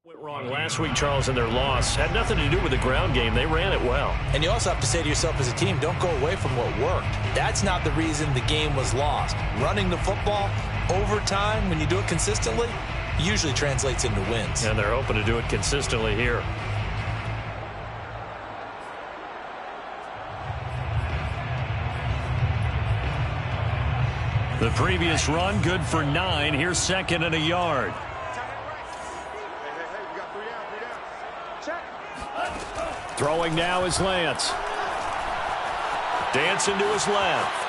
Went wrong last week, Charles, in their loss. Had nothing to do with the ground game. They ran it well. And you also have to say to yourself as a team, don't go away from what worked. That's not the reason the game was lost. Running the football over time, when you do it consistently, usually translates into wins. And they're hoping to do it consistently here. The previous run, good for 9. Here's second and a yard. Throwing now is Lance. Dancing to his left.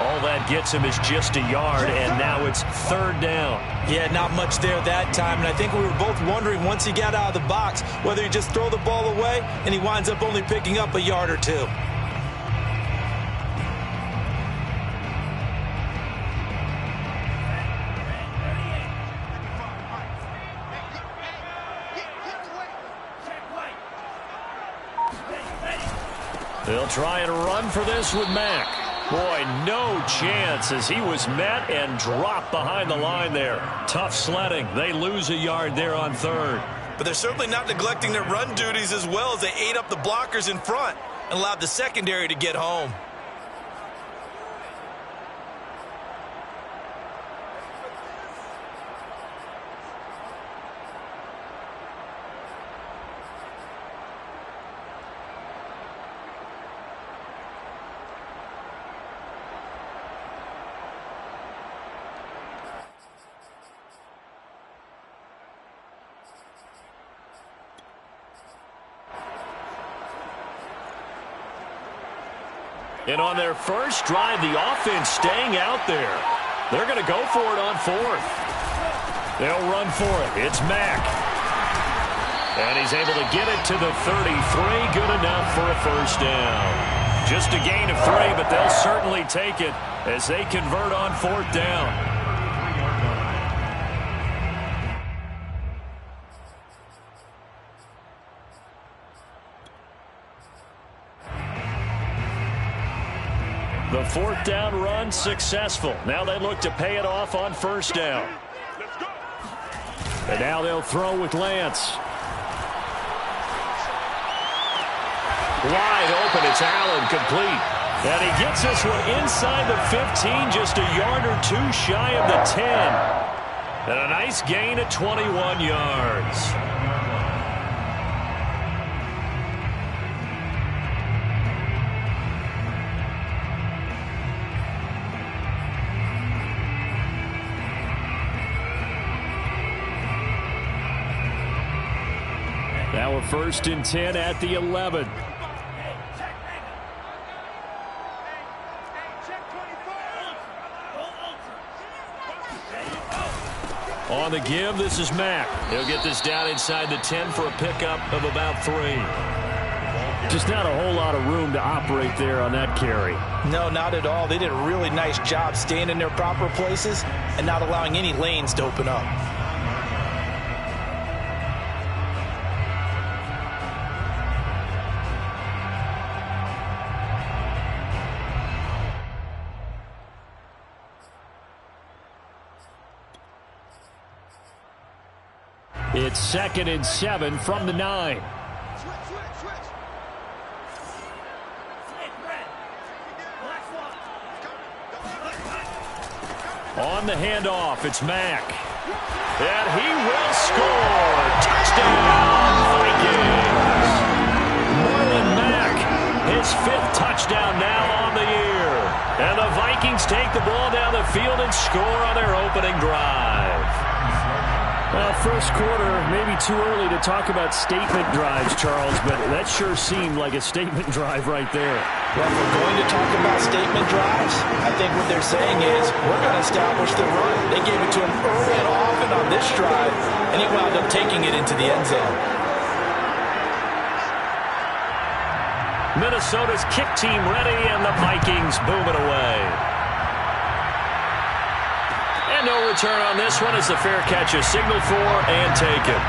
All that gets him is just a yard, and now it's third down. Yeah, not much there that time, and I think we were both wondering once he got out of the box whether he just throw the ball away and he winds up only picking up a yard or two. They'll try and run for this with Mack. Boy, no chance as he was met and dropped behind the line there. Tough sledding. They lose a yard there on third. But they're certainly not neglecting their run duties as well as they ate up the blockers in front and allowed the secondary to get home. And on their first drive, the offense staying out there. They're going to go for it on fourth. They'll run for it. It's Mack. And he's able to get it to the 33. Good enough for a first down. Just a gain of 3, but they'll certainly take it as they convert on fourth down. The fourth down run successful. Now they look to pay it off on first down. And now they'll throw with Lance. Wide open. It's Allen, complete. And he gets this one inside the 15, just a yard or 2 shy of the 10. And a nice gain of 21 yards. Now a first and 10 at the 11. On the give, this is Mack. He'll get this down inside the 10 for a pickup of about 3. Just not a whole lot of room to operate there on that carry. No, not at all. They did a really nice job staying in their proper places and not allowing any lanes to open up. It's second and 7 from the 9. On the handoff, it's Mack. And he will score. Touchdown, Vikings. Marlon Mack, his 5th touchdown now on the year. And the Vikings take the ball down the field and score on their opening drive. Well, first quarter, maybe too early to talk about statement drives, Charles, but that sure seemed like a statement drive right there. Well, if we're going to talk about statement drives, I think what they're saying is we're going to establish the run. They gave it to him early and often on this drive, and he wound up taking it into the end zone. Minnesota's kick team ready, and the Vikings boom it away. And no return on this one as the fair catch is signaled for and taken.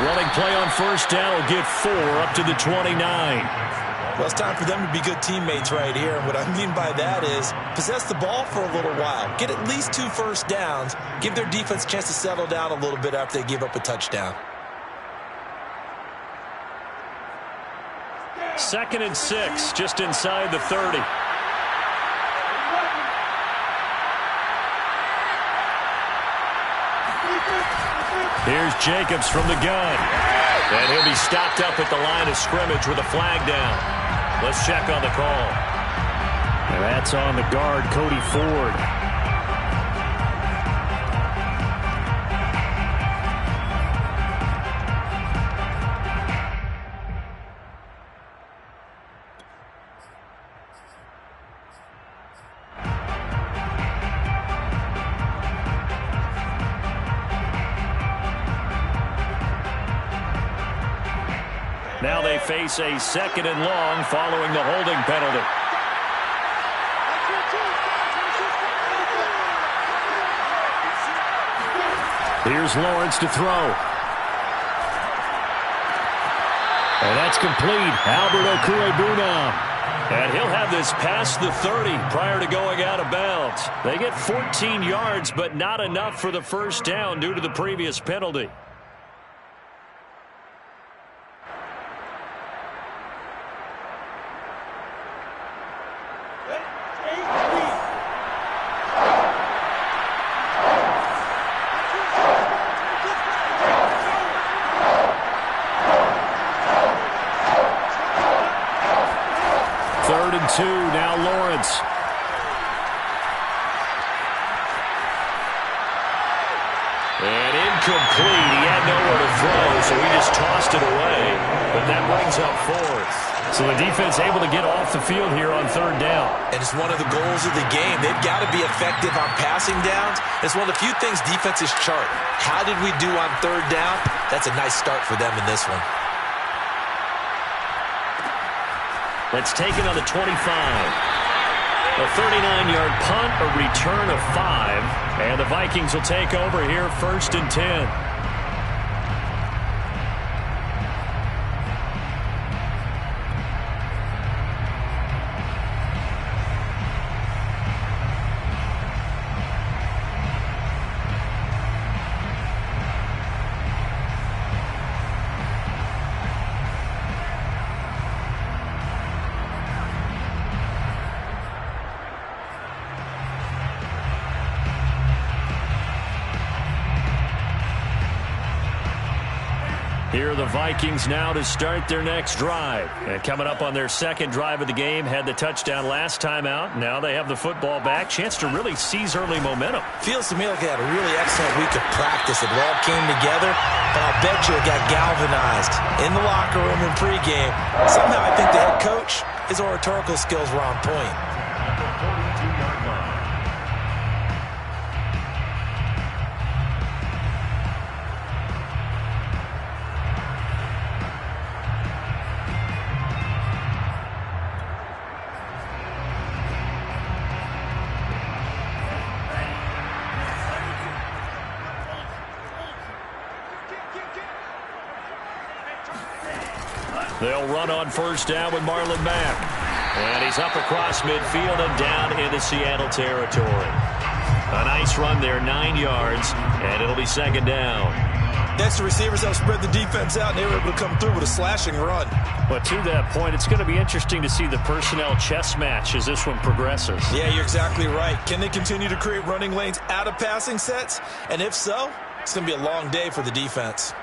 Running play on first down will get 4 up to the 29. Well, it's time for them to be good teammates right here. And what I mean by that is possess the ball for a little while. Get at least 2 first downs. Give their defense a chance to settle down a little bit after they give up a touchdown. 2nd and 6, just inside the 30. Here's Jacobs from the gun. And he'll be stopped up at the line of scrimmage with a flag down. Let's check on the call. And that's on the guard, Cody Ford. Now they face a 2nd and long following the holding penalty. Here's Lawrence to throw. And that's complete. Albert Okwuegbunam. And he'll have this past the 30 prior to going out of bounds. They get 14 yards, but not enough for the first down due to the previous penalty. Now Lawrence. And incomplete. He had nowhere to throw, so he just tossed it away. But that brings up 4th. So the defense able to get off the field here on 3rd down. And it's one of the goals of the game. They've got to be effective on passing downs. It's one of the few things defenses chart. How did we do on 3rd down? That's a nice start for them in this one. Let's take it on the 25. A 39-yard punt, a return of 5. And the Vikings will take over here 1st and 10. Here are the Vikings now to start their next drive. And coming up on their 2nd drive of the game, had the touchdown last time out. Now they have the football back. Chance to really seize early momentum. Feels to me like they had a really excellent week of practice. It all came together, but I'll bet you it got galvanized in the locker room in pregame. Somehow I think the head coach, his oratorical skills were on point. They'll run on first down with Marlon Mack. And he's up across midfield and down into Seattle territory. A nice run there, 9 yards, and it'll be 2nd down. Next, the receivers have spread the defense out, and they were able to come through with a slashing run. But to that point, it's going to be interesting to see the personnel chess match as this one progresses. Yeah, you're exactly right. Can they continue to create running lanes out of passing sets? And if so, it's going to be a long day for the defense.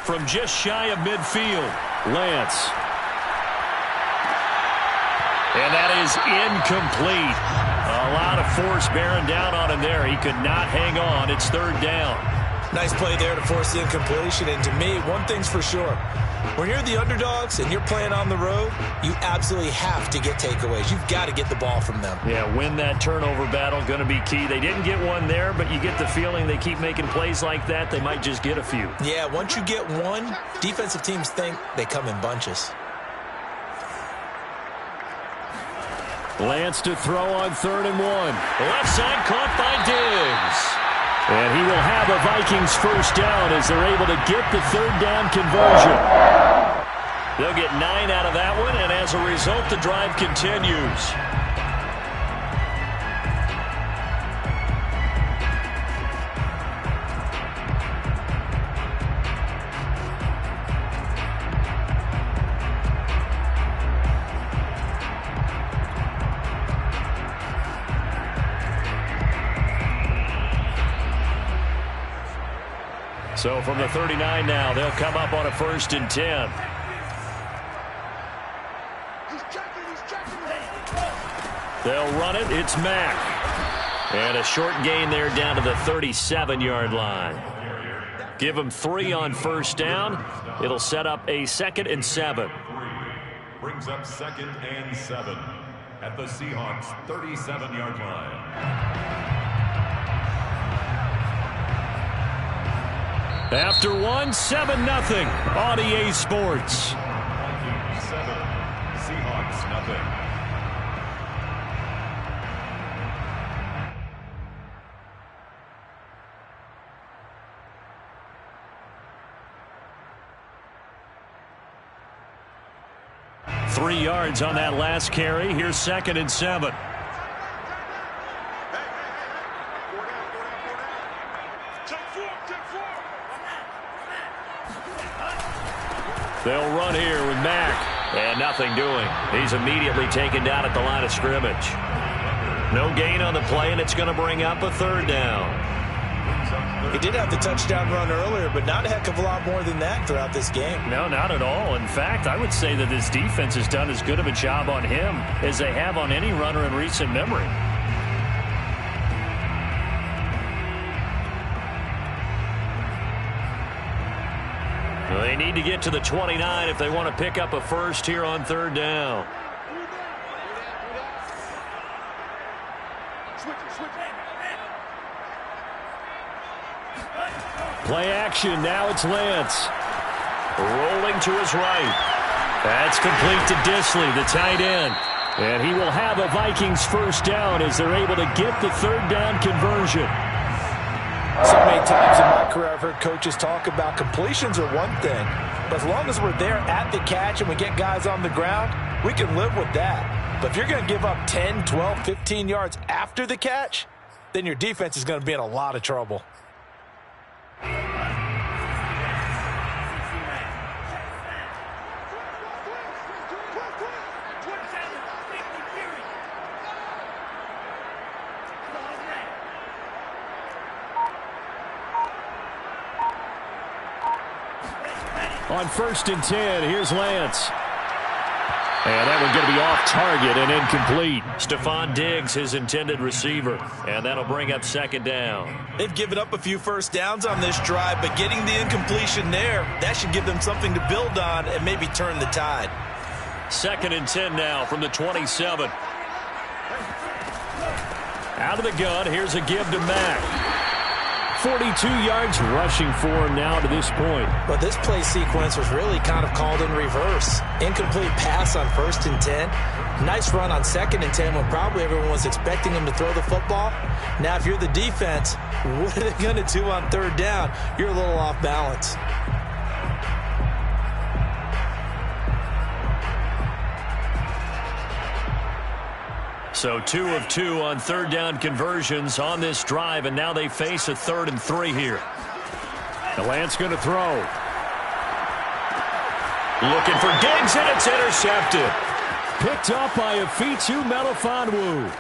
From just shy of midfield, Lance. And that is incomplete. A lot of force bearing down on him there. He could not hang on. It's 3rd down. Nice play there to force the incompletion. And to me, one thing's for sure. When you're the underdogs and you're playing on the road, you absolutely have to get takeaways. You've got to get the ball from them. Yeah, win that turnover battle, going to be key. They didn't get one there, but you get the feeling they keep making plays like that, they might just get a few. Yeah, once you get one, defensive teams think they come in bunches. Lance to throw on 3rd and 1. Left side caught by Diggs. And he will have a Vikings first down as they're able to get the third down conversion. They'll get 9 out of that one, and as a result, the drive continues. So from the 39 now, they'll come up on a 1st and 10. They'll run it. It's Mack. And a short gain there down to the 37-yard line. Give them 3 on 1st down. It'll set up a 2nd and 7. Brings up 2nd and 7 at the Seahawks' 37-yard line. After 1, 7-0 on EA Sports. 7, Seahawks nothing. Three yards on that last carry. Here's 2nd and 7. They'll run here with Mack. And nothing doing. He's immediately taken down at the line of scrimmage. No gain on the play, and it's going to bring up a 3rd down. He did have the touchdown run earlier, but not a heck of a lot more than that throughout this game. No, not at all. In fact, I would say that this defense has done as good of a job on him as they have on any runner in recent memory. They need to get to the 29 if they want to pick up a first here on 3rd down. Play action. Now it's Lance. Rolling to his right. That's complete to Disley, the tight end. And he will have a Vikings first down as they're able to get the 3rd down conversion. So many times in my career I've heard coaches talk about completions are one thing, but as long as we're there at the catch and we get guys on the ground, we can live with that. But if you're going to give up 10, 12, 15 yards after the catch, then your defense is going to be in a lot of trouble. On 1st and 10, here's Lance. And that one's going to be off target and incomplete. Stephon Diggs, his intended receiver. And that'll bring up 2nd down. They've given up a few first downs on this drive, but getting the incompletion there, that should give them something to build on and maybe turn the tide. 2nd and 10 now from the 27. Out of the gun, here's a give to Mack. 42 yards rushing for him now to this point. But this play sequence was really kind of called in reverse. Incomplete pass on 1st and 10. Nice run on 2nd and 10 when probably everyone was expecting him to throw the football. Now, if you're the defense, what are they going to do on 3rd down? You're a little off balance. So 2 of 2 on 3rd down conversions on this drive, and now they face a 3rd and 3 here. The Lance going to throw. Looking for Diggs, and it's intercepted. Picked up by Afitu Melifonwu.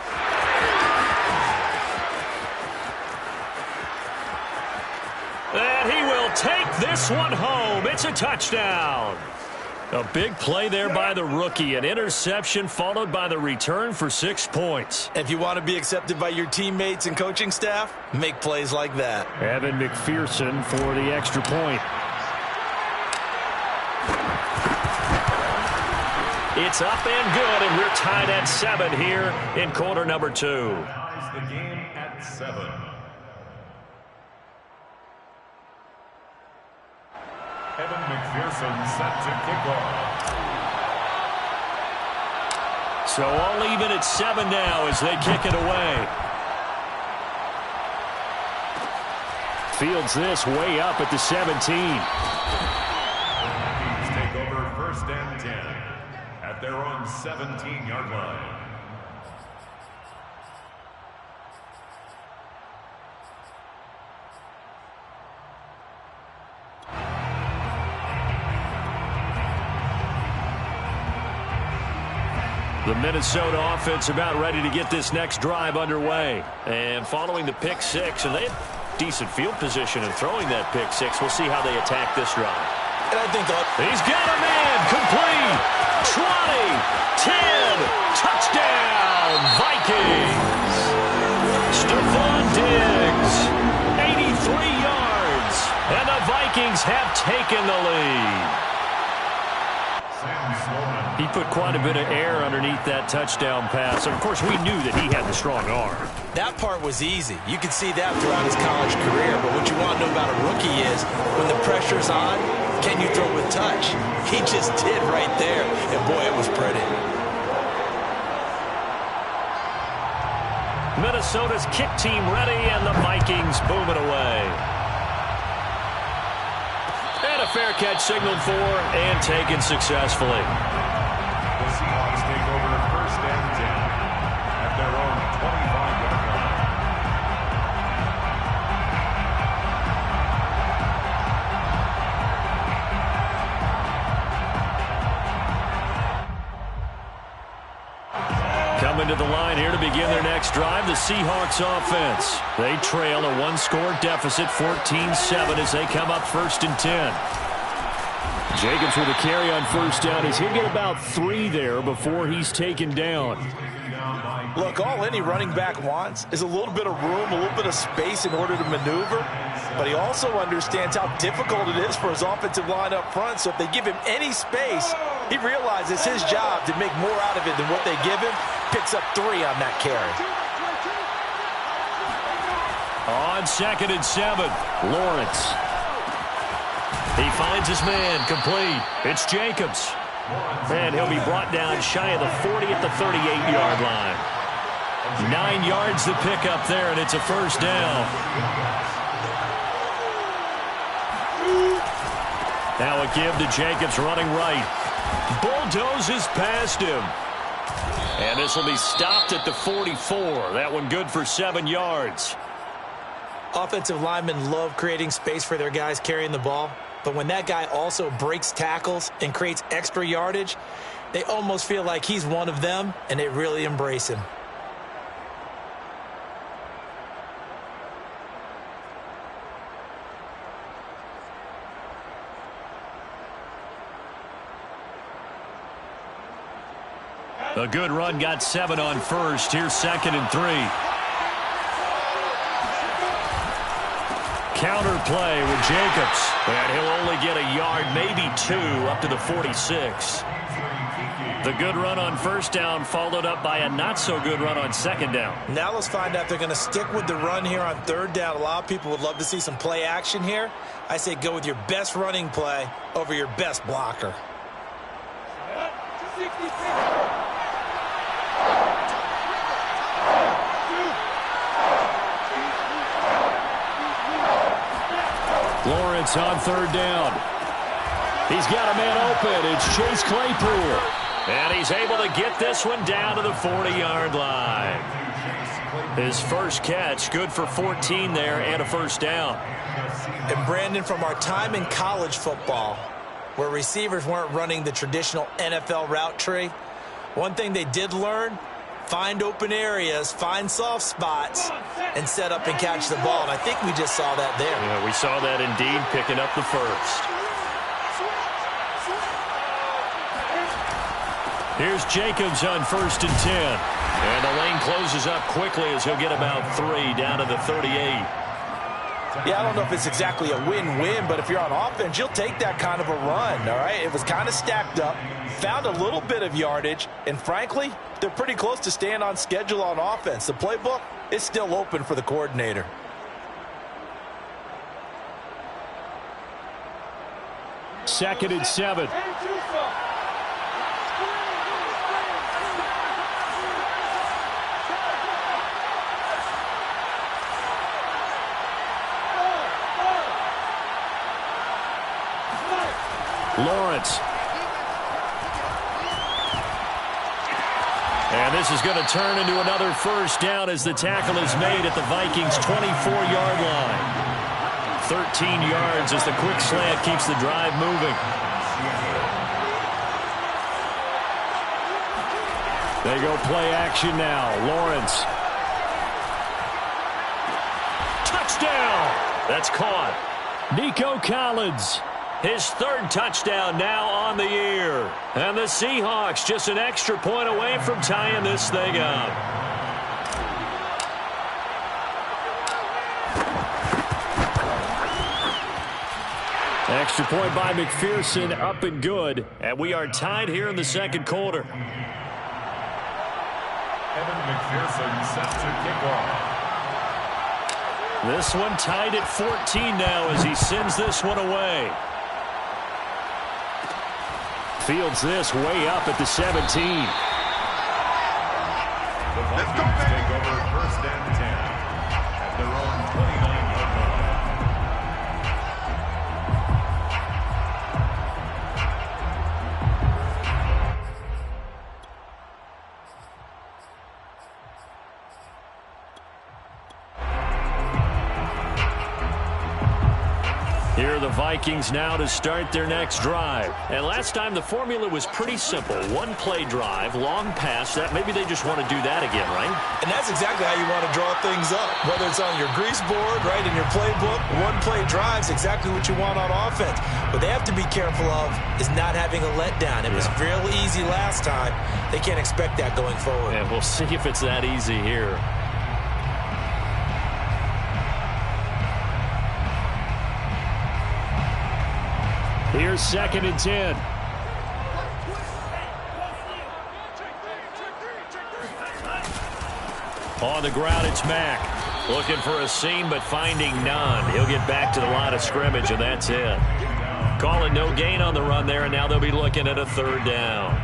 And he will take this one home. It's a touchdown. A big play there by the rookie. An interception followed by the return for 6 points. If you want to be accepted by your teammates and coaching staff, make plays like that. Evan McPherson for the extra point. It's up and good, and we're tied at 7 here in quarter number 2. Ties the game at 7. Evan McPherson set to kick off. So all even at 7 now as they kick it away. Fields this way up at the 17. Vikings take over 1st and 10 at their own 17-yard line. The Minnesota offense about ready to get this next drive underway. And following the pick six, and they have decent field position in throwing that pick six. We'll see how they attack this drive. And I think he's got a man complete. 20, 10, touchdown, Vikings. Stephon Diggs, 83 yards, and the Vikings have taken the lead. He put quite a bit of air underneath that touchdown pass. Of course, we knew that he had the strong arm. that part was easy. You could see that throughout his college career. But what you want to know about a rookie is when the pressure's on, can you throw with touch? He just did right there. And, boy, it was pretty. Minnesota's kick team ready, and the Vikings boom it away. And a fair catch signaled for and taken successfully. The Seahawks take over 1st and 10 at their own 25-yard line. Coming to the line here to begin their next drive, the Seahawks offense. They trail a one-score deficit, 14-7, as they come up 1st and 10. Jacobs with a carry on first down as he'll get about 3 there before he's taken down. Look, all any running back wants is a little bit of room, a little bit of space in order to maneuver. But he also understands how difficult it is for his offensive line up front. So if they give him any space, he realizes his job to make more out of it than what they give him. Picks up 3 on that carry. On 2nd and 7, Lawrence. He finds his man complete. It's Jacobs. And he'll be brought down shy of the 40 at the 38-yard line. 9 yards to pick up there, and it's a first down. Now a give to Jacobs running right. Bulldozes past him. And this will be stopped at the 44. That one good for 7 yards. Offensive linemen love creating space for their guys carrying the ball. But when that guy also breaks tackles and creates extra yardage, they almost feel like he's one of them, and they really embrace him. A good run got 7 on first. Here's 2nd and 3. Counter play with Jacobs. And he'll only get a yard, maybe 2, up to the 46. The good run on first down followed up by a not-so-good run on 2nd down. Now let's find out if they're going to stick with the run here on 3rd down. A lot of people would love to see some play action here. I say go with your best running play over your best blocker. Lawrence on 3rd down. He's got a man open. It's Chase Claypool. And he's able to get this one down to the 40-yard line. His first catch, good for 14 there and a first down. And Brandon, from our time in college football, where receivers weren't running the traditional NFL route tree, one thing they did learn, find open areas, find soft spots, and set up and catch the ball. And I think we just saw that there. Yeah, we saw that indeed, picking up the first. Here's Jacobs on 1st and 10. And the lane closes up quickly as he'll get about 3 down to the 38. Yeah, I don't know if it's exactly a win-win, but if you're on offense, you'll take that kind of a run, all right? It was kind of stacked up, found a little bit of yardage, and frankly, they're pretty close to staying on schedule on offense. The playbook is still open for the coordinator. Second and 7. Lawrence. And this is going to turn into another first down as the tackle is made at the Vikings' 24-yard line. 13 yards as the quick slant keeps the drive moving. They go play action now. Lawrence. Touchdown! That's caught. Nico Collins. His third touchdown now on the year. And the Seahawks just an extra point away from tying this thing up. Extra point by McPherson, up and good. And we are tied here in the second quarter. Evan McPherson set to kick off. This one tied at 14 now as he sends this one away. Fields this way up at the 17. The Vikings take over first and 10 at their own 29-yard line. Here are the Vikings now to start their next drive. And last time the formula was pretty simple. One play drive, long pass. That maybe they just want to do that again, right? And that's exactly how you want to draw things up. Whether it's on your grease board, right, in your playbook, one play drive's exactly what you want on offense. What they have to be careful of is not having a letdown. It was real easy last time. They can't expect that going forward. And we'll see if it's that easy here. Here's 2nd and 10. On the ground, it's Mack. Looking for a seam, but finding none. He'll get back to the line of scrimmage, and that's it. Calling no gain on the run there, and now they'll be looking at a third down.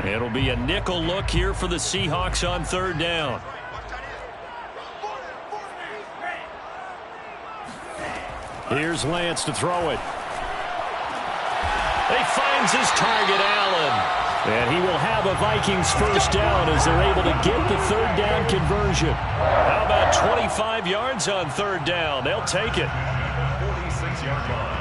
It'll be a nickel look here for the Seahawks on third down. Here's Lance to throw it. He finds his target, Allen. And he will have a Vikings first down as they're able to get the third down conversion. How about 25 yards on third down? They'll take it. 46-yard line.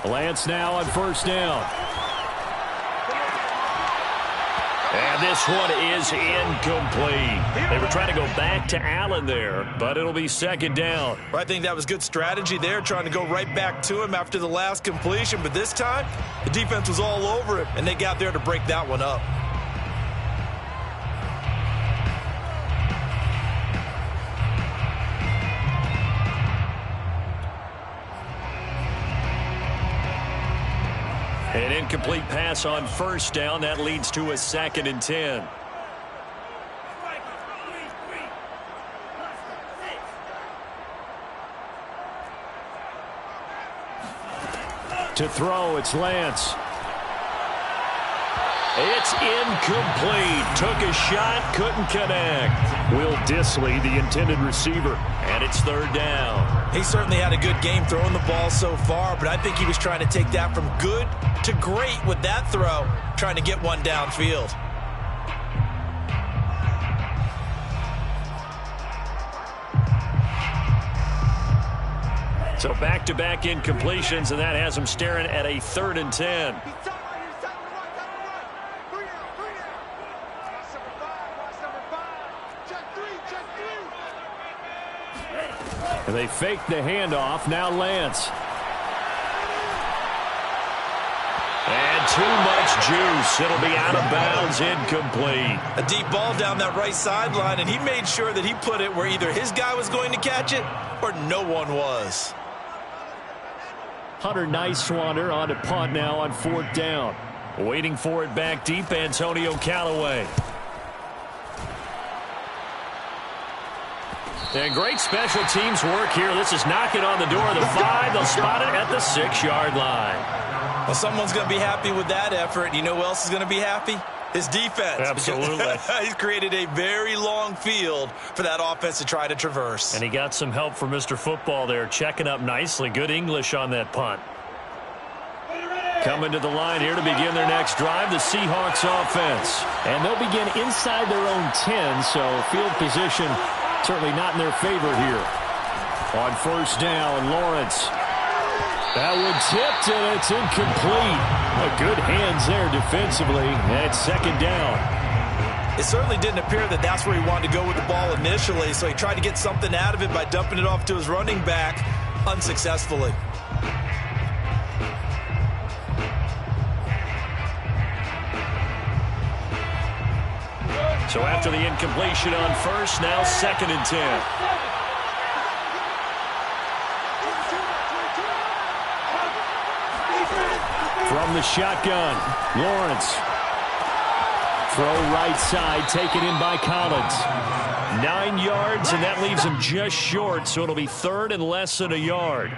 Lance now on first down. And this one is incomplete. They were trying to go back to Allen there, but it'll be second down. I think that was good strategy there, trying to go right back to him after the last completion. But this time, the defense was all over him, and they got there to break that one up. An incomplete pass on first down. That leads to a 2nd and 10. To throw, it's Lance. It's incomplete. Took a shot, couldn't connect. Will Dissly, the intended receiver. And it's third down. He certainly had a good game throwing the ball so far, but I think he was trying to take that from good to great with that throw, trying to get one downfield. So back-to-back incompletions, and that has him staring at a 3rd and 10. And they fake the handoff. Now Lance. And too much juice. It'll be out of bounds, incomplete. A deep ball down that right sideline, and he made sure that he put it where either his guy was going to catch it or no one was. Hunter Nicewander on a punt now on 4th down. Waiting for it back deep, Antonio Callaway. And great special teams work here. This is knocking on the door of the 5. They'll spot it at the 6-yard line. Well, someone's going to be happy with that effort. You know who else is going to be happy? His defense. Absolutely. He's created a very long field for that offense to try to traverse. And he got some help from Mr. Football there, checking up nicely. Good English on that punt. Coming to the line here to begin their next drive, the Seahawks offense. And they'll begin inside their own 10, so field position certainly not in their favor here. On 1st down, Lawrence. That one tipped, and it's incomplete. Good hands there defensively. And 2nd down. It certainly didn't appear that that's where he wanted to go with the ball initially, so he tried to get something out of it by dumping it off to his running back unsuccessfully. So after the incompletion on 1st, now 2nd and 10. From the shotgun, Lawrence. Throw right side, taken in by Collins. 9 yards, and that leaves him just short, so it'll be 3rd and less than a yard.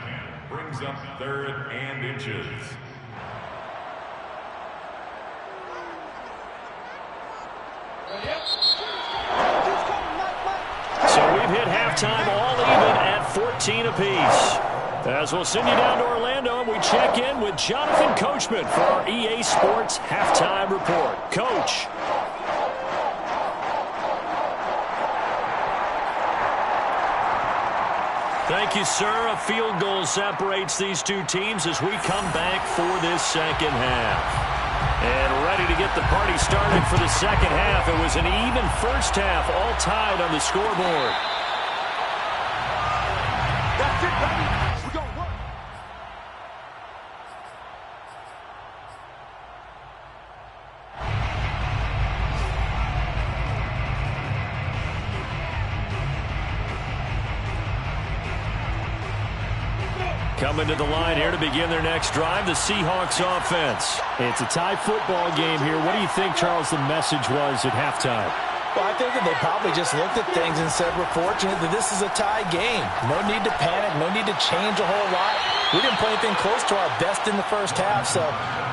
Brings up 3rd and inches. So we've hit halftime all even at 14 apiece. As we'll send you down to Orlando, and we check in with Jonathan Coachman for our EA Sports Halftime Report. Coach. Thank you, sir. A field goal separates these two teams as we come back for this 2nd half. And ready to get the party started for the 2nd half. It was an even 1st half, all tied on the scoreboard. That's it, baby. We're going to work. Coming to the line here to begin their next drive, the Seahawks offense. It's a tie football game here. What do you think, Charles, the message was at halftime? Well, I think that they probably just looked at things and said, we're fortunate that this is a tie game. No need to panic, no need to change a whole lot. We didn't play anything close to our best in the 1st half, so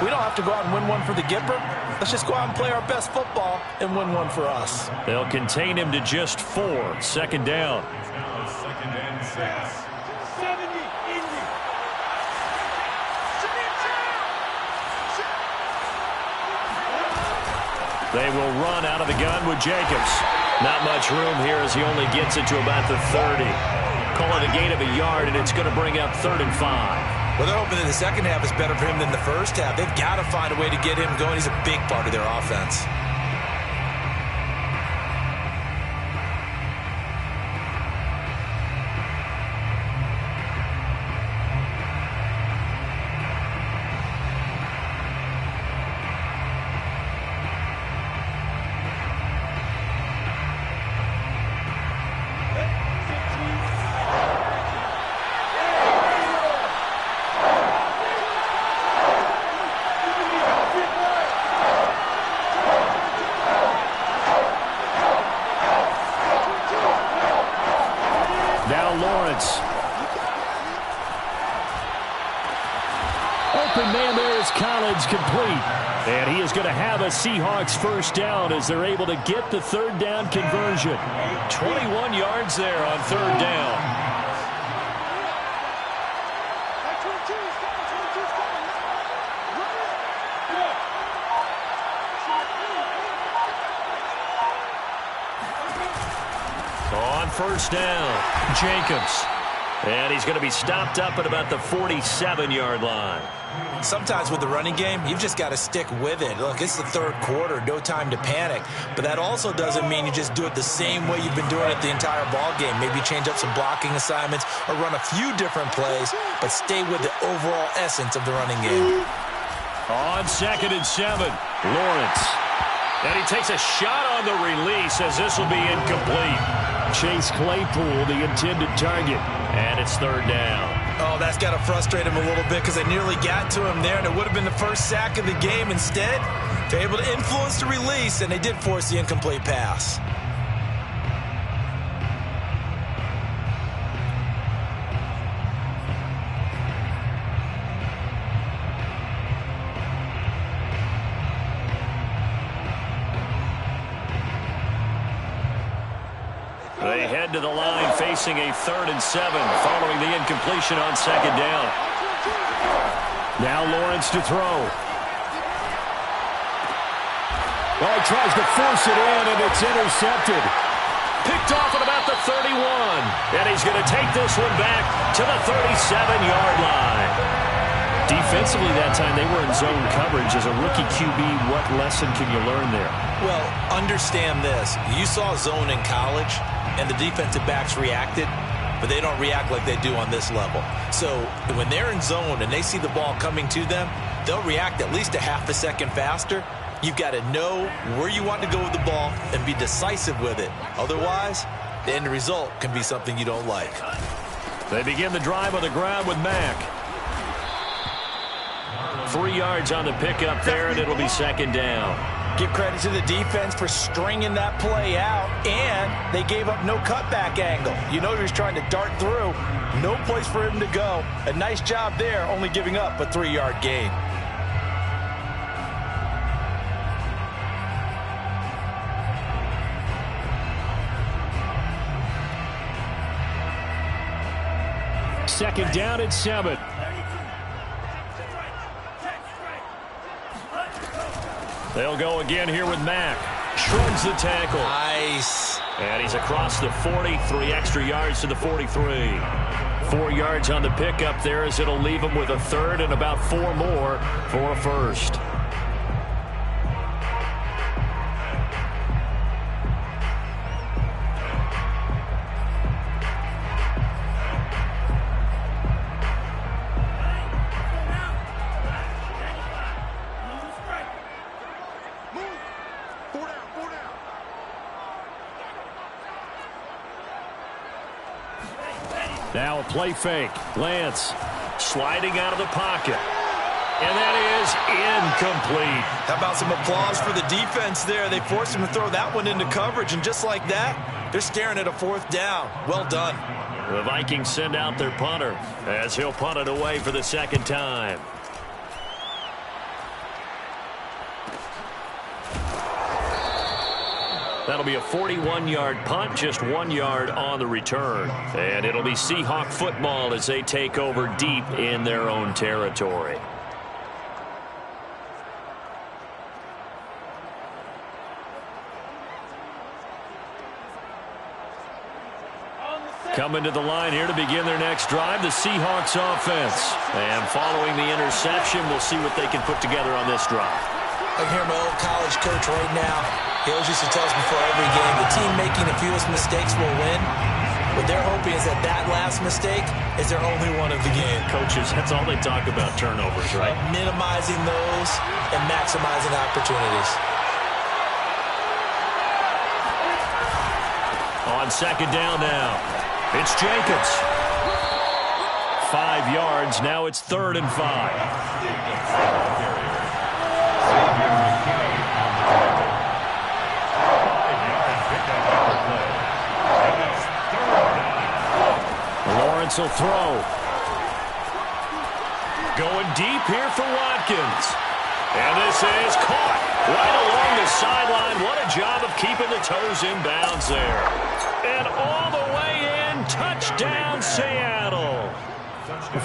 we don't have to go out and win one for the Gipper. Let's just go out and play our best football and win one for us. They'll contain him to just 4. 2nd down. It's now 2nd and 6. They will run out of the gun with Jacobs. Not much room here as he only gets it to about the 30. Call it a gain of a yard, and it's going to bring up 3rd and 5. Well, they're hoping that the 2nd half is better for him than the 1st half. They've got to find a way to get him going. He's a big part of their offense. Open man there is Collins, complete. And he is going to have a Seahawks 1st down as they're able to get the 3rd down conversion. 21 yards there on 3rd down. On 1st down, Jacobs. And he's going to be stopped up at about the 47-yard line. Sometimes with the running game, you've just got to stick with it. Look, it's the 3rd quarter, no time to panic. But that also doesn't mean you just do it the same way you've been doing it the entire ball game. Maybe change up some blocking assignments or run a few different plays, but stay with the overall essence of the running game. On 2nd and 7, Lawrence. And he takes a shot on the release as this will be incomplete. Chase Claypool, the intended target. And it's 3rd down. Oh, that's got to frustrate him a little bit because they nearly got to him there, and it would have been the first sack of the game. Instead, they're able to influence the release, and they did force the incomplete pass. They head to the line facing a 3rd and 7 following the incompletion on 2nd down. Now Lawrence to throw. Oh, he tries to force it in, and it's intercepted. Picked off at about the 31. And he's going to take this one back to the 37-yard line. Defensively that time, they were in zone coverage. As a rookie QB, what lesson can you learn there? Well, understand this. You saw zone in college, and the defensive backs reacted, but they don't react like they do on this level. So when they're in zone and they see the ball coming to them, they'll react at least a half a second faster. You've got to know where you want to go with the ball and be decisive with it. Otherwise, the end result can be something you don't like. They begin the drive on the ground with Mack. 3 yards on the pickup there, and it'll be 2nd down. Give credit to the defense for stringing that play out, and they gave up no cutback angle. You know he was trying to dart through. No place for him to go. A nice job there, only giving up a 3-yard gain. Second down at 7. They'll go again here with Mack. Shrugs the tackle. Nice. And he's across the 40, 3 extra yards to the 43. 4 yards on the pickup there as it'll leave him with a 3rd and about 4 more for a 1st. Now a play fake. Lance sliding out of the pocket. And that is incomplete. How about some applause for the defense there? They forced him to throw that one into coverage, and just like that, they're staring at a 4th down. Well done. The Vikings send out their punter as he'll punt it away for the 2nd time. That'll be a 41-yard punt, just 1 yard on the return. And it'll be Seahawk football as they take over deep in their own territory. Coming to the line here to begin their next drive, the Seahawks offense. And following the interception, we'll see what they can put together on this drive. I can hear my old college coach right now. He always used to tell us before every game, the team making the fewest mistakes will win. What they're hoping is that that last mistake is their only one of the game. Coaches, that's all they talk about, turnovers, right? Minimizing those and maximizing opportunities. On 2nd down now, it's Jacobs. 5 yards, now it's 3rd and 5. Lawrence will throw. Going deep here for Watkins. And this is caught right along the sideline. What a job of keeping the toes in bounds there. And all the way in, touchdown Seattle.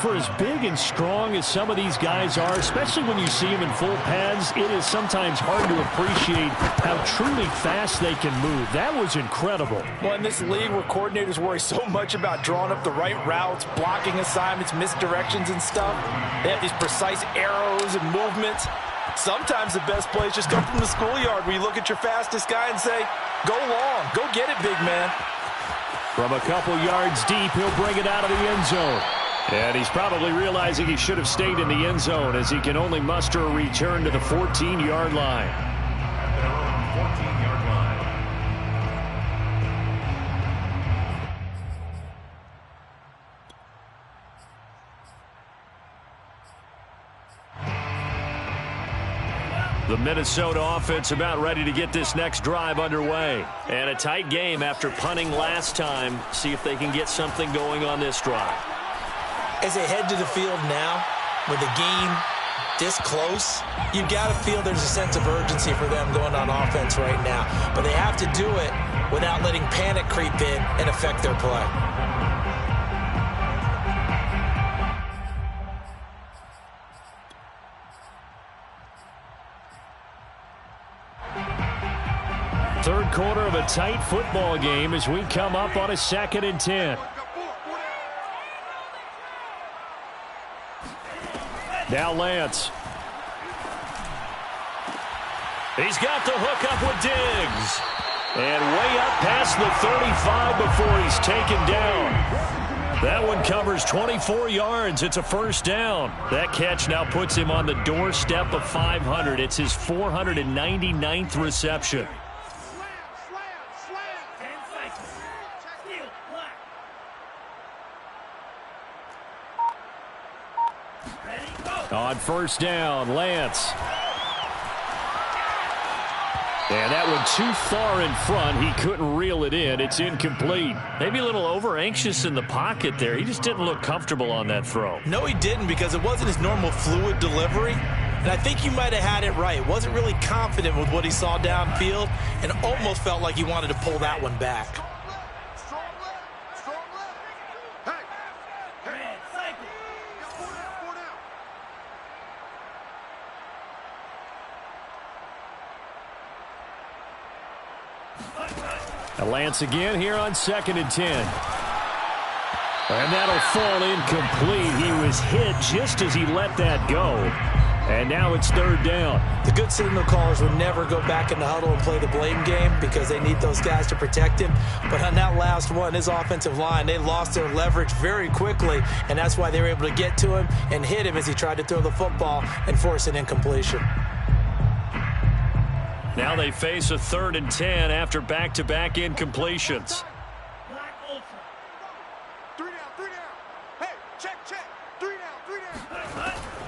For as big and strong as some of these guys are, especially when you see them in full pads, it is sometimes hard to appreciate how truly fast they can move. That was incredible. Well, in this league where coordinators worry so much about drawing up the right routes, blocking assignments, misdirections and stuff, they have these precise arrows and movements. Sometimes the best plays just come from the schoolyard where you look at your fastest guy and say, go long, go get it, big man. From a couple yards deep, he'll bring it out of the end zone. And he's probably realizing he should have stayed in the end zone as he can only muster a return to the 14-yard line. At their own 14-yard line. The Minnesota offense about ready to get this next drive underway. And a tight game after punting last time. See if they can get something going on this drive. As they head to the field now, with the game this close, you've got to feel there's a sense of urgency for them going on offense right now. But they have to do it without letting panic creep in and affect their play. Third quarter of a tight football game as we come up on a 2nd and 10. Now Lance. He's got the hook up with Diggs. And way up past the 35 before he's taken down. That one covers 24 yards. It's a first down. That catch now puts him on the doorstep of 500. It's his 499th reception. On first down, Lance. And that one too far in front. He couldn't reel it in. It's incomplete. Maybe a little over-anxious in the pocket there. He just didn't look comfortable on that throw. No, he didn't, because it wasn't his normal fluid delivery. And I think you might have had it right. Wasn't really confident with what he saw downfield and almost felt like he wanted to pull that one back. Lance again here on 2nd and 10. And that'll fall incomplete. He was hit just as he let that go. And now it's 3rd down. The good signal callers would never go back in the huddle and play the blame game because they need those guys to protect him. But on that last one, his offensive line, they lost their leverage very quickly, and that's why they were able to get to him and hit him as he tried to throw the football and force an incompletion. Now they face a 3rd and 10 after back-to-back incompletions.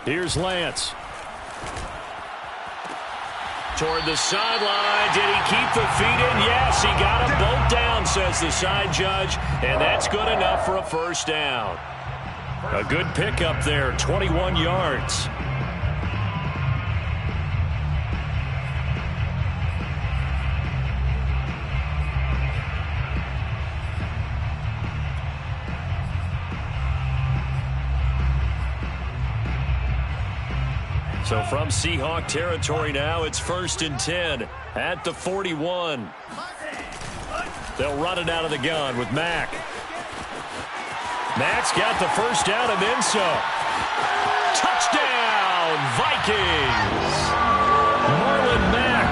Here's Lance. Toward the sideline. Did he keep the feet in? Yes, he got them both down, says the side judge. And that's good enough for a first down. A good pickup there, 21 yards. So from Seahawk territory now, it's 1st and 10 at the 41. They'll run it out of the gun with Mack. Mack's got the first down and then some. Touchdown, Vikings! Marlon Mack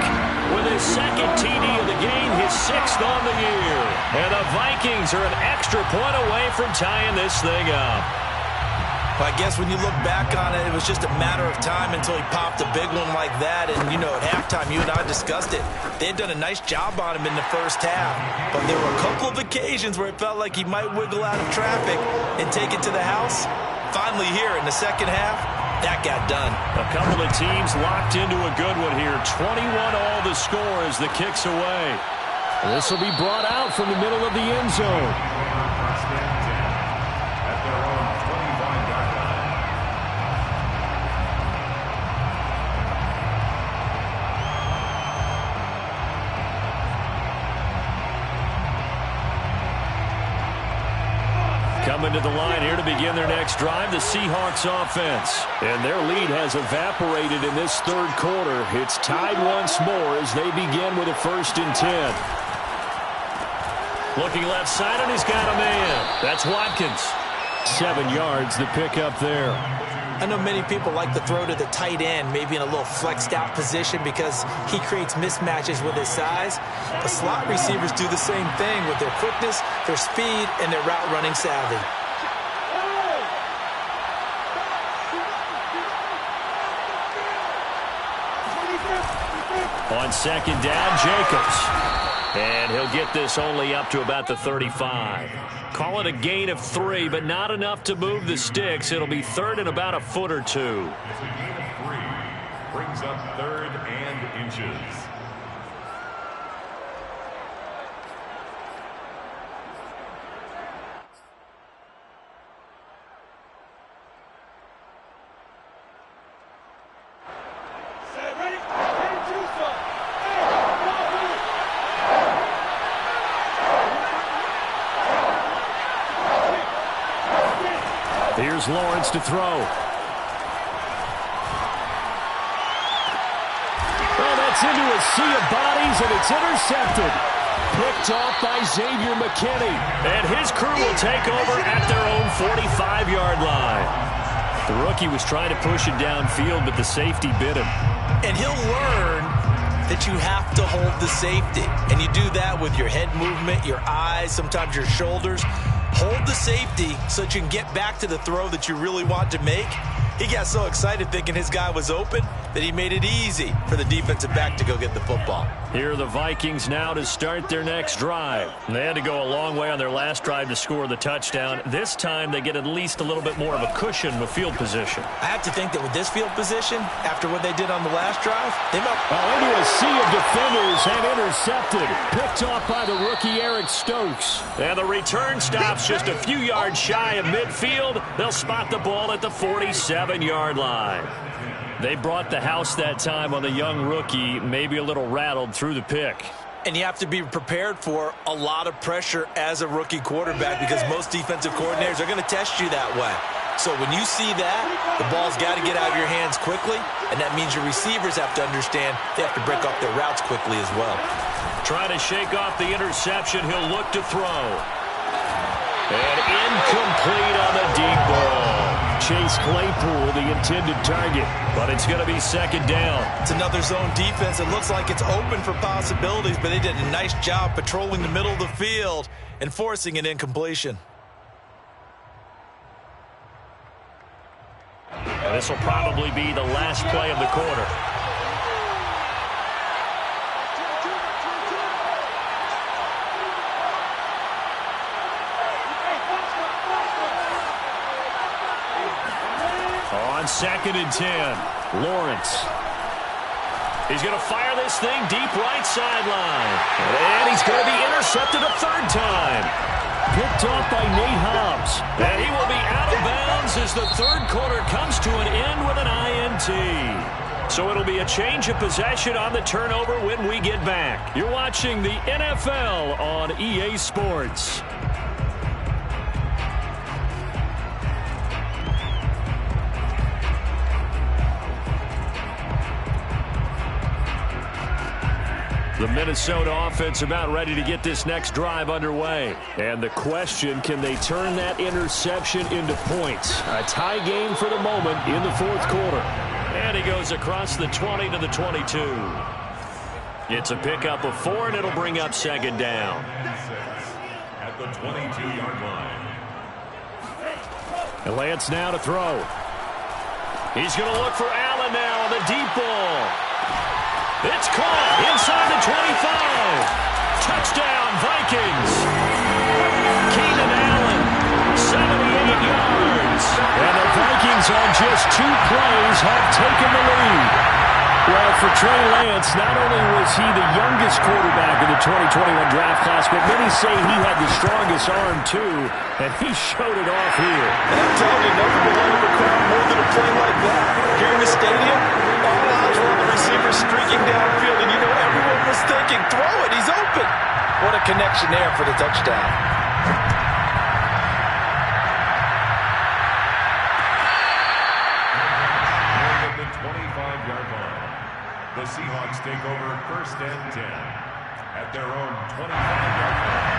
with his 2nd TD of the game, his 6th on the year. And the Vikings are an extra point away from tying this thing up. I guess when you look back on it, it was just a matter of time until he popped a big one like that. And, you know, at halftime, you and I discussed it. They had done a nice job on him in the first half. But there were a couple of occasions where it felt like he might wiggle out of traffic and take it to the house. Finally here in the second half, that got done. A couple of teams locked into a good one here. 21 all the score as the kick's away. This will be brought out from the middle of the end zone. Coming to the line here to begin their next drive, the Seahawks offense. And their lead has evaporated in this 3rd quarter. It's tied once more as they begin with a 1st and 10. Looking left side, and he's got a man. That's Watkins. 7 yards, the pickup there. I know many people like to throw to the tight end, maybe in a little flexed out position because he creates mismatches with his size. But slot receivers do the same thing with their quickness, their speed, and their route running savvy. On second down, Jacobs. And he'll get this only up to about the 35. Call it a gain of 3, but not enough to move the sticks. It'll be third and about a foot or two. It's a gain of 3. Brings up third and inches. Here's Lawrence to throw. Oh, that's into a sea of bodies, and it's intercepted. Picked off by Xavier McKinney. And his crew will take over at their own 45-yard line. The rookie was trying to push it downfield, but the safety bit him. And he'll learn that you have to hold the safety. And you do that with your head movement, your eyes, sometimes your shoulders. Hold the safety so that you can get back to the throw that you really want to make. He got so excited thinking his guy was open that he made it easy for the defensive back to go get the football. Here are the Vikings now to start their next drive. They had to go a long way on their last drive to score the touchdown. This time they get at least a little bit more of a cushion with field position. I have to think that with this field position, after what they did on the last drive, they might... Into a sea of defenders and intercepted. Picked off by the rookie Eric Stokes. And the return stops just a few yards shy of midfield. They'll spot the ball at the 47-yard line. They brought the house that time on the young rookie, maybe a little rattled through the pick. And you have to be prepared for a lot of pressure as a rookie quarterback because most defensive coordinators are going to test you that way. So when you see that, the ball's got to get out of your hands quickly, and that means your receivers have to understand they have to break off their routes quickly as well. Trying to shake off the interception, he'll look to throw. And incomplete on the deep ball. Chase Claypool, the intended target, but it's going to be second down. It's another zone defense. It looks like it's open for possibilities, but they did a nice job patrolling the middle of the field and forcing an incompletion. And this will probably be the last play of the quarter. On second and 10, Lawrence. He's going to fire this thing deep right sideline. And he's going to be intercepted a third time. Picked off by Nate Hobbs. And he will be out of bounds as the third quarter comes to an end with an INT. So it'll be a change of possession on the turnover when we get back. You're watching the NFL on EA Sports. The Minnesota offense about ready to get this next drive underway. And the question, can they turn that interception into points? A tie game for the moment in the fourth quarter. And he goes across the 20 to the 22. It's a pickup of 4, and it'll bring up second down. At the 22-yard line. And Lance now to throw. He's going to look for Allen now on the deep ball. It's caught inside the 25. Touchdown, Vikings. Keenan Allen, 78 yards. And the Vikings on just 2 plays have taken the lead. Well, for Trey Lance, not only was he the youngest quarterback in the 2021 draft class, but many say he had the strongest arm, too, and he showed it off here. And I'm telling you, nothing will love a crowd more than a play like that. Here in the stadium, all eyes were on the receiver streaking downfield, and you know everyone was thinking, throw it, he's open. What a connection there for the touchdown. The Seahawks take over first and 10 at their own 25-yard line.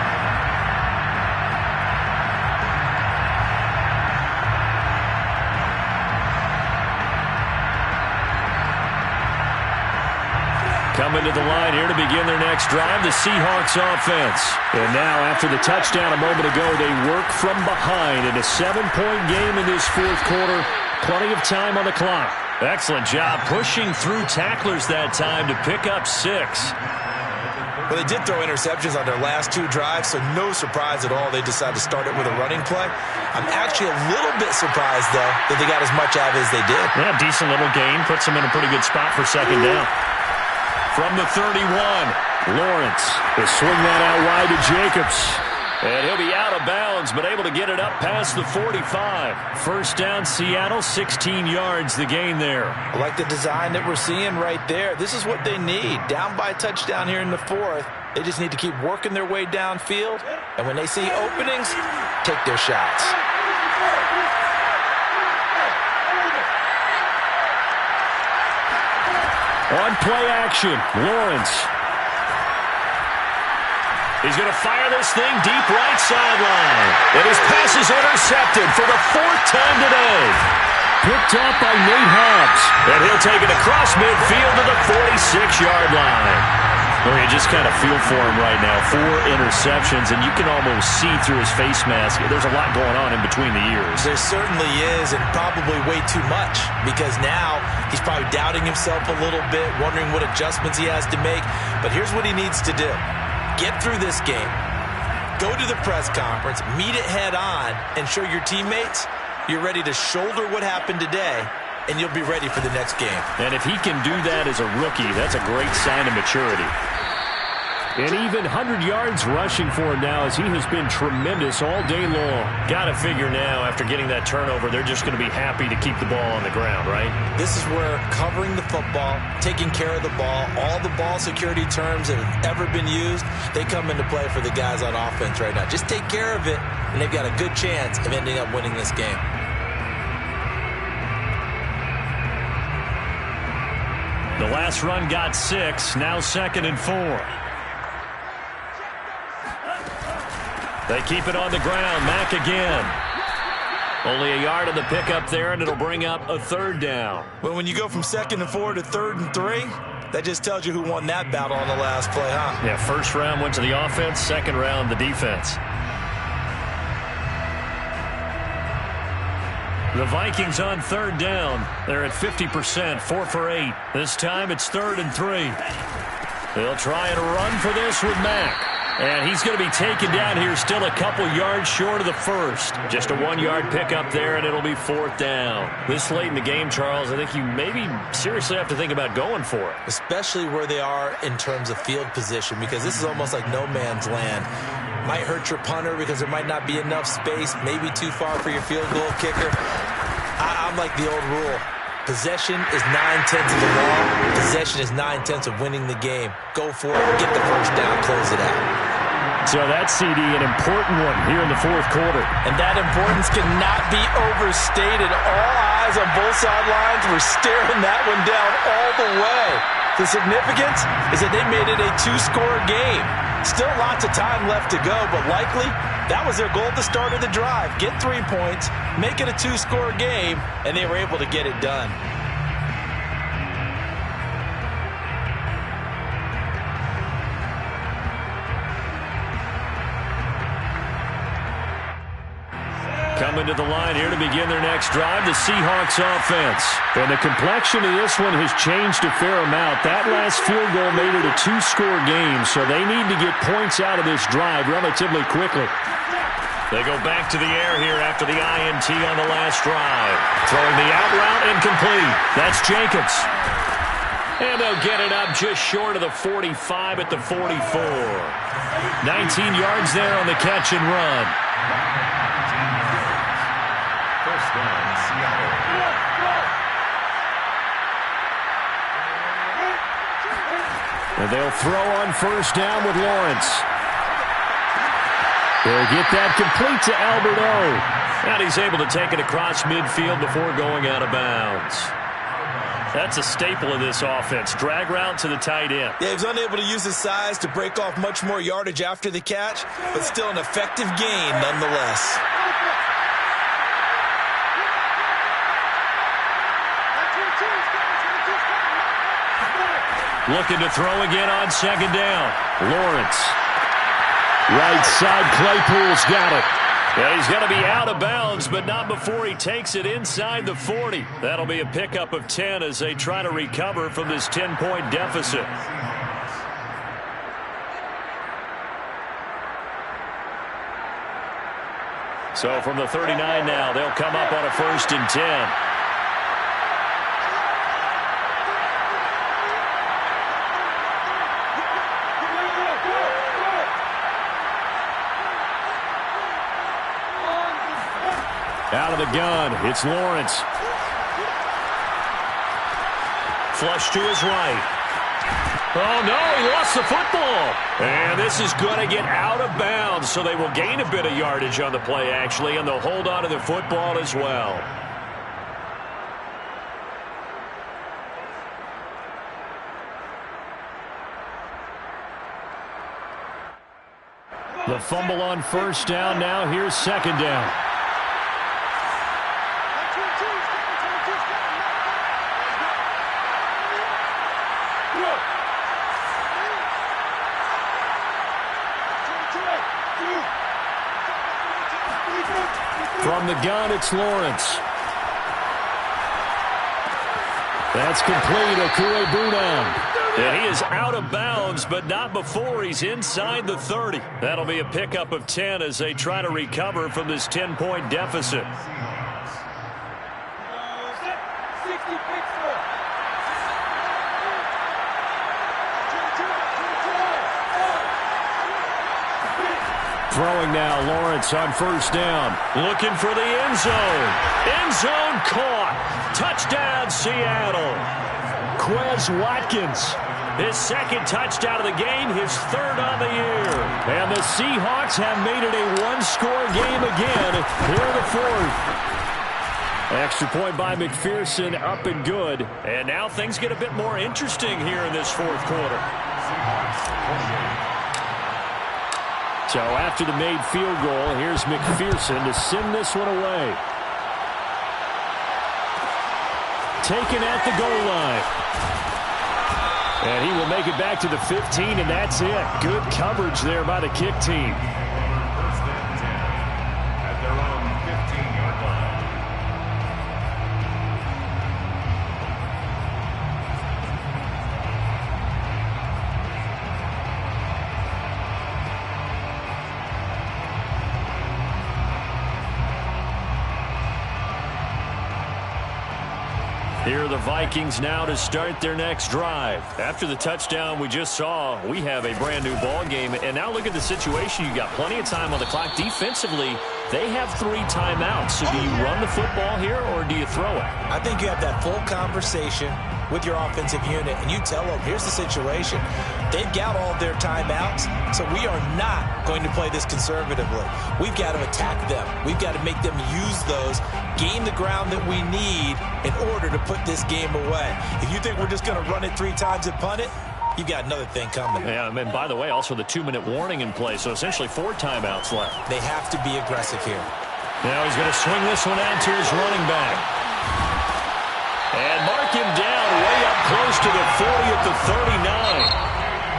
Coming to the line here to begin their next drive, the Seahawks offense. And now, after the touchdown a moment ago, they work from behind in a 7-point game in this fourth quarter. Plenty of time on the clock. Excellent job pushing through tacklers that time to pick up 6. Well, they did throw interceptions on their last 2 drives, so no surprise at all they decided to start it with a running play. I'm actually a little bit surprised, though, that they got as much out of it as they did. Yeah, decent little gain. Puts them in a pretty good spot for second down. From the 31, Lawrence will swing that out wide to Jacobs. And he'll be out of bounds, but able to get it up past the 45. First down, Seattle, 16 yards the gain there. I like the design that we're seeing right there. This is what they need. Down by a touchdown here in the 4th. They just need to keep working their way downfield. And when they see openings, take their shots. On play action, Lawrence. He's going to fire this thing deep right sideline. And his pass is intercepted for the 4th time today. Picked up by Nate Hobbs. And he'll take it across midfield to the 46-yard line. Well, you just kind of feel for him right now. 4 interceptions, and you can almost see through his face mask. There's a lot going on in between the ears. There certainly is, and probably way too much, because now he's probably doubting himself a little bit, wondering what adjustments he has to make. But here's what he needs to do. Get through this game, go to the press conference, meet it head on, and show your teammates you're ready to shoulder what happened today, and you'll be ready for the next game. And if he can do that as a rookie, that's a great sign of maturity. And even 100 yards rushing for him now, as he has been tremendous all day long. Got to figure now, after getting that turnover, they're just going to be happy to keep the ball on the ground, right? This is where covering the football, taking care of the ball, all the ball security terms that have ever been used, they come into play for the guys on offense right now. Just take care of it, and they've got a good chance of ending up winning this game. The last run got 6, now 2nd and 4. They keep it on the ground. Mack again. Only a yard on the pickup there, and it'll bring up a 3rd down. Well, when you go from 2nd and 4 to 3rd and 3, that just tells you who won that battle on the last play, huh? Yeah, first round went to the offense, second round the defense. The Vikings on 3rd down. They're at 50%, 4 for 8. This time it's 3rd and 3. They'll try and run for this with Mack. And he's going to be taken down here, still a couple yards short of the first. Just a 1-yard pickup there, and it'll be 4th down. This late in the game, Charles, I think you maybe seriously have to think about going for it. Especially where they are in terms of field position, because this is almost like no man's land. Might hurt your punter because there might not be enough space, maybe too far for your field goal kicker. I'm like the old rule. Possession is 9/10 of the law. Possession is 9/10 of winning the game. Go for it. Get the first down. Close it out. So that's, CD, an important one here in the 4th quarter. And that importance cannot be overstated. All eyes on both sidelines were staring that one down all the way. The significance is that they made it a 2-score game. Still lots of time left to go, but likely that was their goal at the start of the drive. Get 3 points, make it a 2-score game, and they were able to get it done. Coming to the line here to begin their next drive, the Seahawks offense. And the complexion of this one has changed a fair amount. That last field goal made it a 2-score game, so they need to get points out of this drive relatively quickly. They go back to the air here after the INT on the last drive. Throwing the out route incomplete. That's Jacobs. And they'll get it up just short of the 45 at the 44. 19 yards there on the catch and run. First down, Seattle. And they'll throw on first down with Lawrence. They'll get that complete to Albert O. And he's able to take it across midfield before going out of bounds. That's a staple of this offense. Drag route to the tight end. Yeah, he was unable to use his size to break off much more yardage after the catch, but still an effective gain nonetheless. Looking to throw again on second down. Lawrence. Right side, Claypool's got it. Yeah, he's going to be out of bounds, but not before he takes it inside the 40. That'll be a pickup of 10 as they try to recover from this 10-point deficit. So from the 39 now, they'll come up on a 1st and 10. Out of the gun, it's Lawrence. Flush to his right. Oh, no, he lost the football. And this is going to get out of bounds, so they will gain a bit of yardage on the play, actually, and they'll hold on to the football as well. The fumble on 1st down. Now here's 2nd down. From the gun, it's Lawrence. That's complete. Okuegbunam. And he is out of bounds, but not before he's inside the 30. That'll be a pickup of 10 as they try to recover from this 10-point deficit. Throwing now, Lawrence on 1st down. Looking for the end zone. End zone caught. Touchdown, Seattle. Quez Watkins. His 2nd touchdown of the game, his 3rd on the year. And the Seahawks have made it a 1-score game again here in the 4th. Extra point by McPherson, up and good. And now things get a bit more interesting here in this 4th quarter. So after the made field goal, here's McPherson to send this one away. Taken at the goal line. And he will make it back to the 15, and that's it. Good coverage there by the kick team. 1st and 10 at their own 15-yard line. Here are the Vikings now to start their next drive. After the touchdown we just saw, we have a brand new ball game. And now look at the situation. You got plenty of time on the clock. Defensively, they have 3 timeouts. So do you run the football here or do you throw it? I think you have that full conversation with your offensive unit, and you tell them, here's the situation. They've got all their timeouts, so we are not going to play this conservatively. We've got to attack them. We've got to make them use those, gain the ground that we need in order to put this game away. If you think we're just going to run it 3 times and punt it, you've got another thing coming. Yeah, and by the way, also the 2-minute warning in play, so essentially 4 timeouts left. They have to be aggressive here. Now he's going to swing this one out to his running back. And mark him down way up close to the 40 at the 39.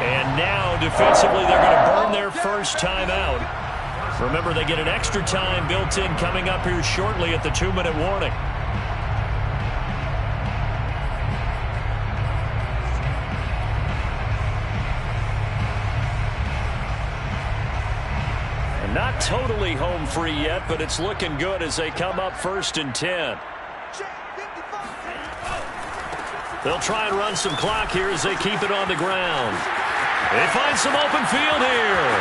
And now defensively they're going to burn their 1st timeout. Remember, they get an extra time built in coming up here shortly at the 2-minute warning. And not totally home free yet, but it's looking good as they come up 1st and 10. They'll try and run some clock here as they keep it on the ground. They find some open field here.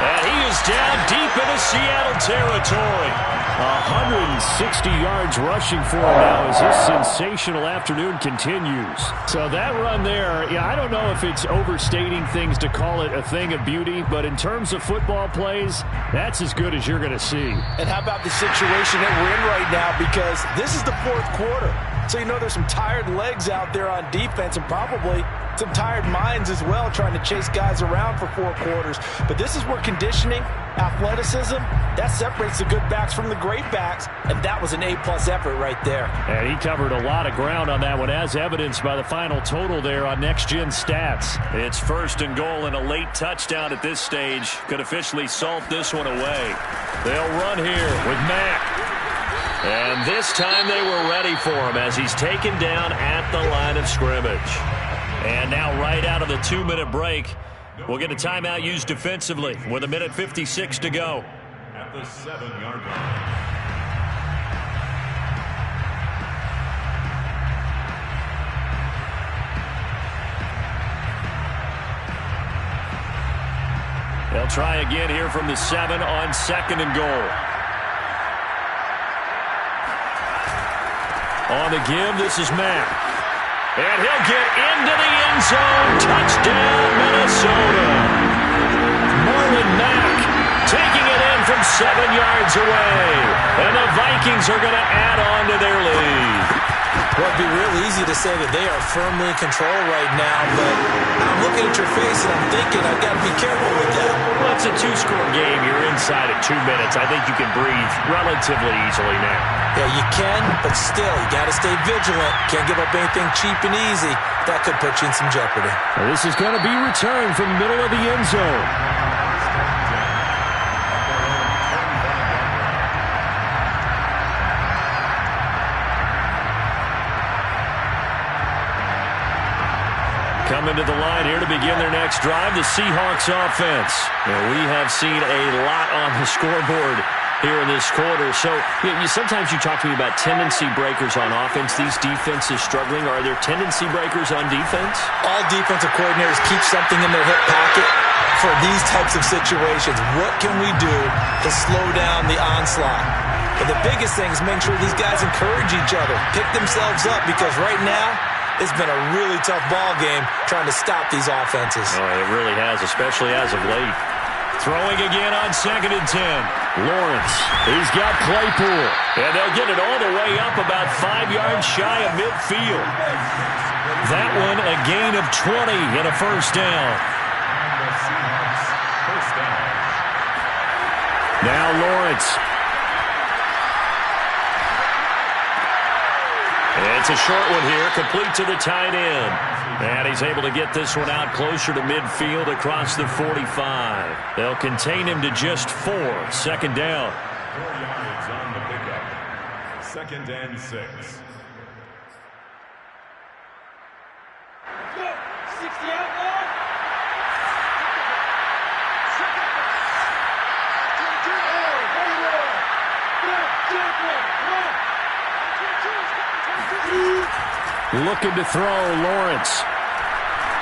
And he is down deep into Seattle territory. 160 yards rushing for him now as this sensational afternoon continues. So that run there, yeah, I don't know if it's overstating things to call it a thing of beauty, but in terms of football plays, that's as good as you're going to see. And how about the situation that we're in right now, because this is the 4th quarter. So you know there's some tired legs out there on defense and probably some tired minds as well trying to chase guys around for 4 quarters. But this is where conditioning athleticism, that separates the good backs from the great backs, and that was an A-plus effort right there. And he covered a lot of ground on that one, as evidenced by the final total there on Next Gen Stats. It's 1st and goal, and a late touchdown at this stage could officially salt this one away. They'll run here with Mack. And this time they were ready for him as he's taken down at the line of scrimmage. And now right out of the 2-minute break, we'll get a timeout used defensively with 1:56 to go. At the 7-yard line. They'll try again here from the 7 on 2nd and goal. On the give, this is Mack. And he'll get into the end zone. Touchdown, Minnesota. Marlon Mack taking it in from 7 yards away. And the Vikings are going to add on to their lead. Well, it'd be real easy to say that they are firmly in control right now, but I'm looking at your face and I'm thinking I've got to be careful with that. Well, it's a 2-score game. You're inside at 2 minutes. I think you can breathe relatively easily now. Yeah, you can, but still, you got to stay vigilant. Can't give up anything cheap and easy. That could put you in some jeopardy. Well, this is going to be returned from the middle of the end zone. Coming to the line here to begin their next drive, the Seahawks offense. Now, we have seen a lot on the scoreboard here in this quarter. So sometimes you talk to me about tendency breakers on offense. These defenses struggling. Are there tendency breakers on defense? All defensive coordinators keep something in their hip pocket for these types of situations. What can we do to slow down the onslaught? But the biggest thing is make sure these guys encourage each other, pick themselves up, because right now, it's been a really tough ball game trying to stop these offenses. Oh, it really has, especially as of late. Throwing again on 2nd and 10. Lawrence, he's got Claypool. And they'll get it all the way up about 5 yards shy of midfield. That one a gain of 20 and a first down. Now Lawrence. It's a short one here, complete to the tight end. And he's able to get this one out closer to midfield across the 45. They'll contain him to just 4. 2nd down. 4 yards on the pickup. 2nd and 6. Looking to throw, Lawrence.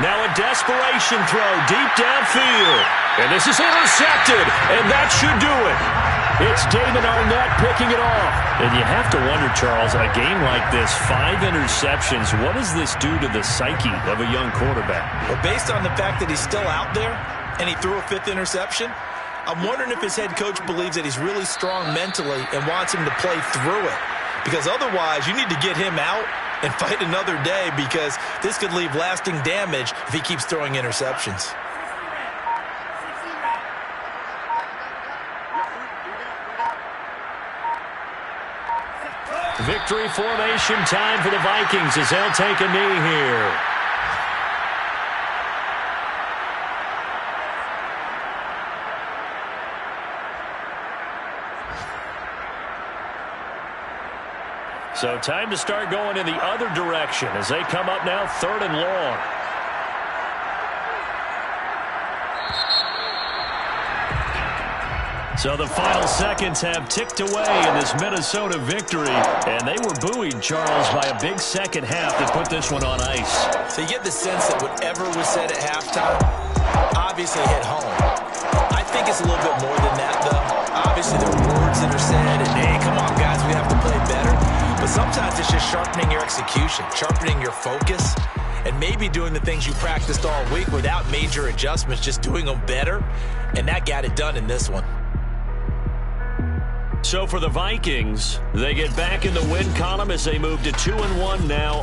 Now a desperation throw deep downfield. And this is intercepted, and that should do it. It's David Arnett picking it off. And you have to wonder, Charles, a game like this, 5 interceptions, what does this do to the psyche of a young quarterback? Well, based on the fact that he's still out there and he threw a 5th interception, I'm wondering if his head coach believes that he's really strong mentally and wants him to play through it. Because otherwise, you need to get him out and fight another day, because this could leave lasting damage if he keeps throwing interceptions. Victory formation time for the Vikings as they'll take a knee here. So time to start going in the other direction as they come up now 3rd and long. So the final seconds have ticked away in this Minnesota victory, and they were buoyed, Charles, by a big second half that put this one on ice. So you get the sense that whatever was said at halftime obviously hit home. I think it's a little bit more than that, though. Obviously, there are words that are said, and hey, come on, guys, we have to play better. But sometimes it's just sharpening your execution, sharpening your focus, and maybe doing the things you practiced all week without major adjustments, just doing them better. And that got it done in this one. So for the Vikings, they get back in the win column as they move to 2-1 now.